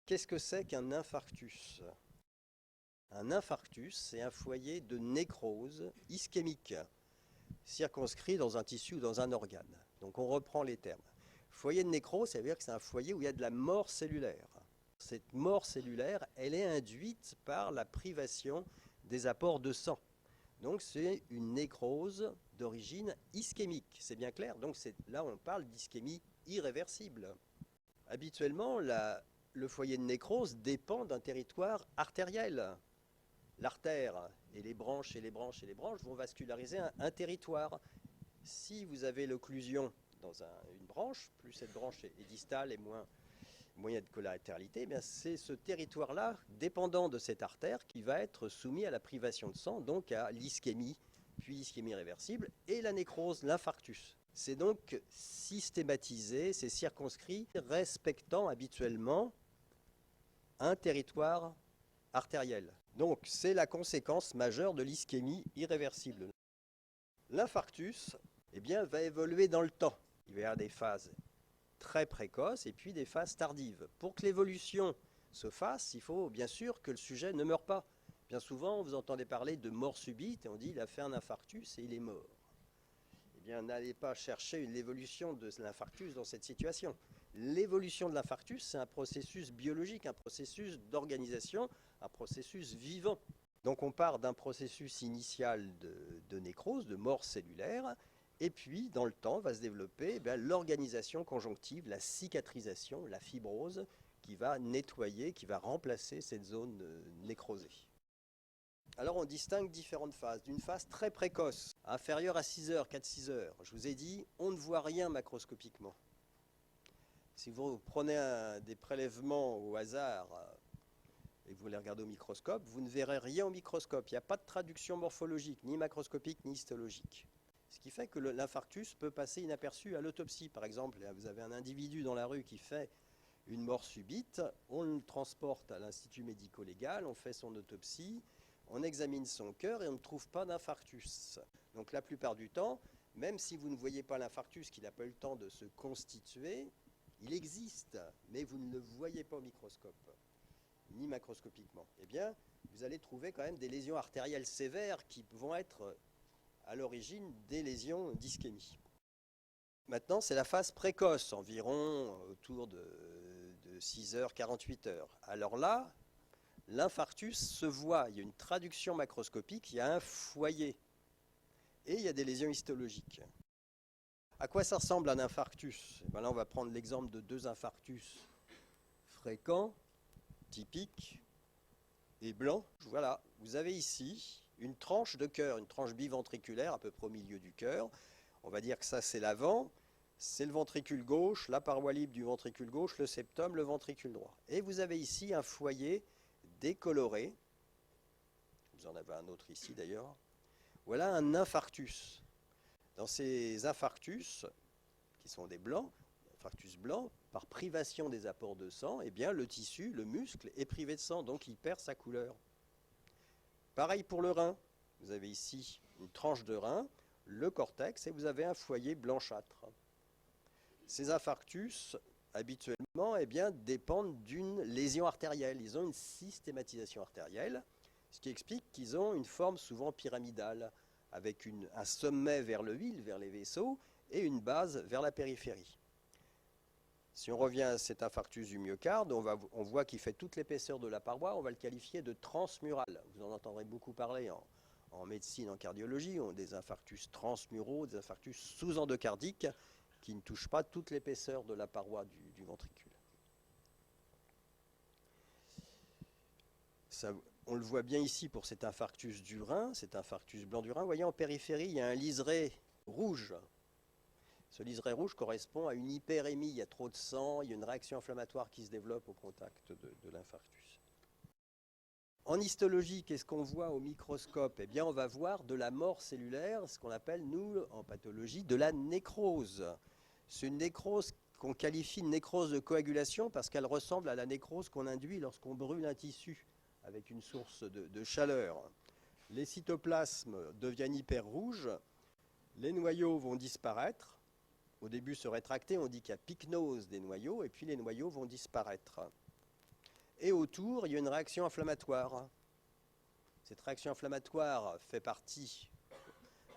Qu'est-ce que c'est qu'un infarctus? Un infarctus, c'est un foyer de nécrose ischémique, circonscrit dans un tissu ou dans un organe. Donc on reprend les termes. Foyer de nécrose, ça veut dire que c'est un foyer où il y a de la mort cellulaire. Cette mort cellulaire, elle est induite par la privation des apports de sang. Donc c'est une nécrose d'origine ischémique, c'est bien clair. Donc là on parle d'ischémie irréversible. Habituellement, le foyer de nécrose dépend d'un territoire artériel. L'artère et les branches et les branches et les branches vont vasculariser un territoire. Si vous avez l'occlusion dans une branche, plus cette branche est distale et moins il y a de collatéralité, eh bien c'est ce territoire-là, dépendant de cette artère, qui va être soumis à la privation de sang, donc à l'ischémie, puis ischémie réversible, et la nécrose, l'infarctus. C'est donc systématisé, c'est circonscrit, respectant habituellement un territoire artériel. Donc c'est la conséquence majeure de l'ischémie irréversible. L'infarctus va évoluer dans le temps. Il va y avoir des phases très précoces et puis des phases tardives. Pour que l'évolution se fasse, il faut bien sûr que le sujet ne meure pas. Bien souvent, vous entendez parler de mort subite et on dit il a fait un infarctus et il est mort. Eh bien, n'allez pas chercher l'évolution de l'infarctus dans cette situation. L'évolution de l'infarctus, c'est un processus biologique, un processus d'organisation, un processus vivant. Donc on part d'un processus initial de nécrose, de mort cellulaire, et puis dans le temps va se développer l'organisation conjonctive, la cicatrisation, la fibrose, qui va nettoyer, qui va remplacer cette zone nécrosée. Alors on distingue différentes phases. D'une phase très précoce, inférieure à 6 heures, 4-6 heures. Je vous ai dit, on ne voit rien macroscopiquement. Si vous prenez des prélèvements au hasard et que vous les regardez au microscope, vous ne verrez rien au microscope. Il n'y a pas de traduction morphologique, ni macroscopique, ni histologique. Ce qui fait que l'infarctus peut passer inaperçu à l'autopsie. Par exemple, vous avez un individu dans la rue qui fait une mort subite, on le transporte à l'institut médico-légal, on fait son autopsie, on examine son cœur et on ne trouve pas d'infarctus. Donc la plupart du temps, même si vous ne voyez pas l'infarctus, qu'il n'a pas eu le temps de se constituer, il existe, mais vous ne le voyez pas au microscope, ni macroscopiquement. Eh bien, vous allez trouver quand même des lésions artérielles sévères qui vont être à l'origine des lésions d'ischémie. Maintenant, c'est la phase précoce, environ autour de 6 heures, 48 heures. Alors là, l'infarctus se voit, il y a une traduction macroscopique, il y a un foyer et il y a des lésions histologiques. À quoi ça ressemble un infarctus? Là, on va prendre l'exemple de deux infarctus fréquents, typiques et blancs. Voilà, vous avez ici une tranche de cœur, une tranche biventriculaire à peu près au milieu du cœur. On va dire que ça, c'est l'avant, c'est le ventricule gauche, la paroi libre du ventricule gauche, le septum, le ventricule droit. Et vous avez ici un foyer décoloré. Vous en avez un autre ici d'ailleurs. Voilà un infarctus. Dans ces infarctus, qui sont des blancs, infarctus blanc, par privation des apports de sang, eh bien le tissu, le muscle, est privé de sang, donc il perd sa couleur. Pareil pour le rein. Vous avez ici une tranche de rein, le cortex, et vous avez un foyer blanchâtre. Ces infarctus, habituellement, dépendent d'une lésion artérielle. Ils ont une systématisation artérielle, ce qui explique qu'ils ont une forme souvent pyramidale, avec un sommet vers le huile, vers les vaisseaux, et une base vers la périphérie. Si on revient à cet infarctus du myocarde, on voit qu'il fait toute l'épaisseur de la paroi, on va le qualifier de transmural. Vous en entendrez beaucoup parler en médecine, en cardiologie, on a des infarctus transmuraux, des infarctus sous-endocardiques qui ne touchent pas toute l'épaisseur de la paroi du ventricule. Ça, on le voit bien ici pour cet infarctus du rein, cet infarctus blanc du rein. Vous voyez en périphérie, il y a un liseré rouge. Ce liseré rouge correspond à une hyperémie, il y a trop de sang, il y a une réaction inflammatoire qui se développe au contact de l'infarctus. En histologie, qu'est-ce qu'on voit au microscope? Eh bien, on va voir de la mort cellulaire, ce qu'on appelle, nous, en pathologie, de la nécrose. C'est une nécrose qu'on qualifie de nécrose de coagulation parce qu'elle ressemble à la nécrose qu'on induit lorsqu'on brûle un tissu avec une source de chaleur. Les cytoplasmes deviennent hyper rouges, les noyaux vont disparaître. Au début se rétracter, on dit qu'il y a pycnose des noyaux, et puis les noyaux vont disparaître. Et autour, il y a une réaction inflammatoire. Cette réaction inflammatoire fait partie,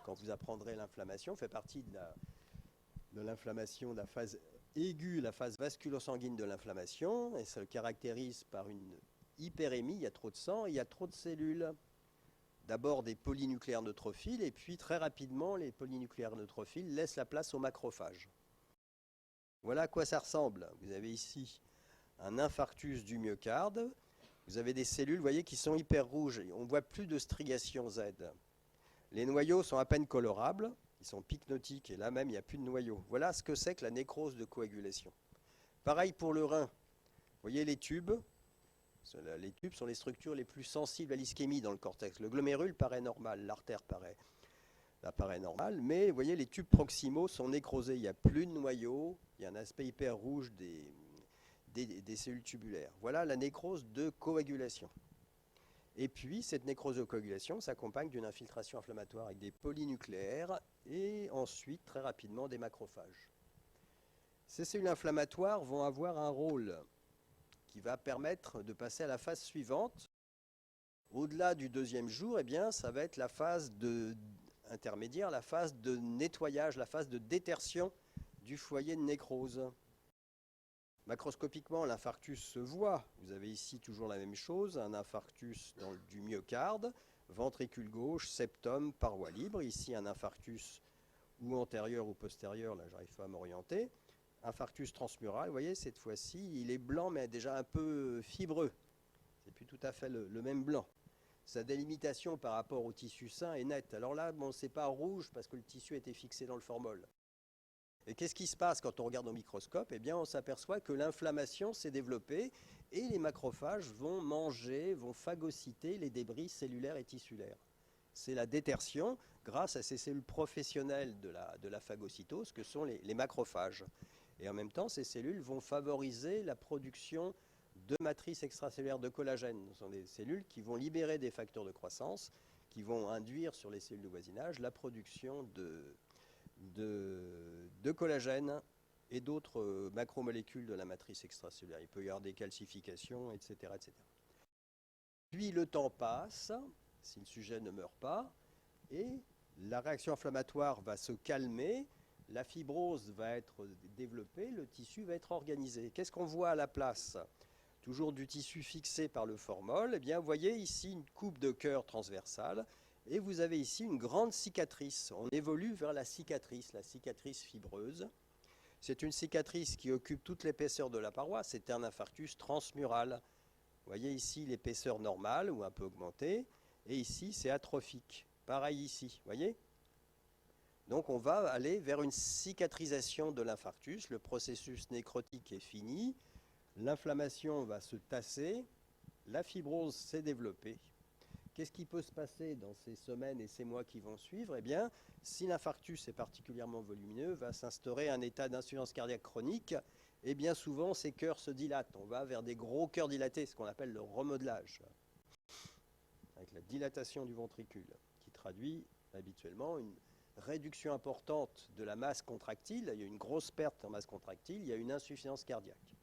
quand vous apprendrez l'inflammation, fait partie de l'inflammation, de la phase aiguë, la phase vasculo-sanguine de l'inflammation, et ça le caractérise par une hyperémie, il y a trop de sang, il y a trop de cellules. D'abord des polynucléaires neutrophiles, et puis très rapidement, les polynucléaires neutrophiles laissent la place aux macrophages. Voilà à quoi ça ressemble. Vous avez ici un infarctus du myocarde. Vous avez des cellules, vous voyez, qui sont hyper rouges. On ne voit plus de striation Z. Les noyaux sont à peine colorables, ils sont pycnotiques, et là même, il n'y a plus de noyaux. Voilà ce que c'est que la nécrose de coagulation. Pareil pour le rein. Vous voyez les tubes. Les tubes sont les structures les plus sensibles à l'ischémie dans le cortex. Le glomérule paraît normal, l'artère paraît normale, mais vous voyez, les tubes proximaux sont nécrosés. Il n'y a plus de noyaux, il y a un aspect hyper rouge des cellules tubulaires. Voilà la nécrose de coagulation. Et puis, cette nécrose de coagulation s'accompagne d'une infiltration inflammatoire avec des polynucléaires et ensuite, très rapidement, des macrophages. Ces cellules inflammatoires vont avoir un rôle qui va permettre de passer à la phase suivante. Au-delà du deuxième jour, eh bien, ça va être la phase intermédiaire, la phase de nettoyage, la phase de détertion du foyer de nécrose. Macroscopiquement, l'infarctus se voit. Vous avez ici toujours la même chose, un infarctus du myocarde, ventricule gauche, septum, paroi libre. Ici, un infarctus ou antérieur ou postérieur, là, j'arrive pas à m'orienter. Infarctus transmural, vous voyez, cette fois-ci, il est blanc, mais déjà un peu fibreux. C'est plus tout à fait le même blanc. Sa délimitation par rapport au tissu sain est nette. Alors là, bon, c'est pas rouge parce que le tissu a été fixé dans le formol. Et qu'est-ce qui se passe quand on regarde au microscope? Eh bien, on s'aperçoit que l'inflammation s'est développée et les macrophages vont manger, vont phagocyter les débris cellulaires et tissulaires. C'est la détertion grâce à ces cellules professionnelles de la phagocytose que sont les macrophages. Et en même temps, ces cellules vont favoriser la production de matrices extracellulaires de collagène. Ce sont des cellules qui vont libérer des facteurs de croissance, qui vont induire sur les cellules de voisinage la production de collagène et d'autres macromolécules de la matrice extracellulaire. Il peut y avoir des calcifications, etc., etc. Puis le temps passe, si le sujet ne meurt pas, et la réaction inflammatoire va se calmer, la fibrose va être développée, le tissu va être organisé. Qu'est-ce qu'on voit à la place? Toujours du tissu fixé par le formol. Eh bien, vous voyez ici une coupe de cœur transversale et vous avez ici une grande cicatrice. On évolue vers la cicatrice fibreuse. C'est une cicatrice qui occupe toute l'épaisseur de la paroi. C'est un infarctus transmural. Vous voyez ici l'épaisseur normale ou un peu augmentée. Et ici, c'est atrophique. Pareil ici, vous voyez? Donc on va aller vers une cicatrisation de l'infarctus. Le processus nécrotique est fini. L'inflammation va se tasser. La fibrose s'est développée. Qu'est-ce qui peut se passer dans ces semaines et ces mois qui vont suivre? Eh bien, si l'infarctus est particulièrement volumineux, va s'instaurer un état d'insuffisance cardiaque chronique. Et bien souvent, ces cœurs se dilatent. On va vers des gros cœurs dilatés, ce qu'on appelle le remodelage, avec la dilatation du ventricule, qui traduit habituellement une réduction importante de la masse contractile. Il y a une grosse perte en masse contractile, il y a une insuffisance cardiaque.